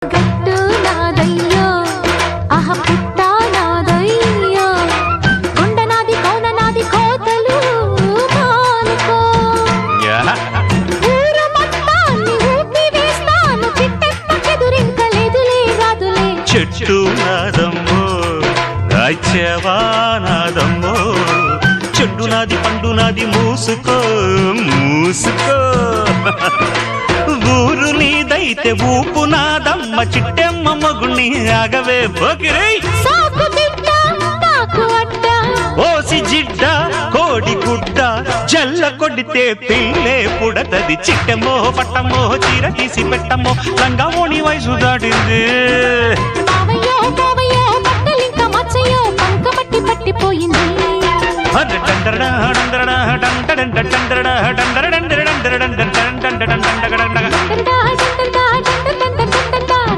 గట్టు నాదయ్యో ఆహ పుట్ట నాదయ్యో కొండ నాది కోన నాది కోతలు మానుకో ఊరు మొత్తాన్ని ఊపి వేస్తాను చిట్టెమ్మకెదురింకలేదులే రాదులే చెట్టు నాదమ్మో రాజ్యవా నాదమ్మో చెట్టు నాది పండు నాది మూసుకో మూసుకో ఊరు నీదైతే ఊపు నాదమ్మ చిట్టెమ్మ మగుణ్ణి ఆగవే పోకిరై ఓసి జిడ్డ కోడి గుడ్డ జల్ల కొడితే పిల్లే పుడతది చిట్టెమ్మో పట్టమ్మో చీర తీసి పెట్టమ్మో లంగామోని వయసు దాటింది డండరడా డండరడా డండరడా డండరడా డండరడా డండరడా డండరడా డండరడా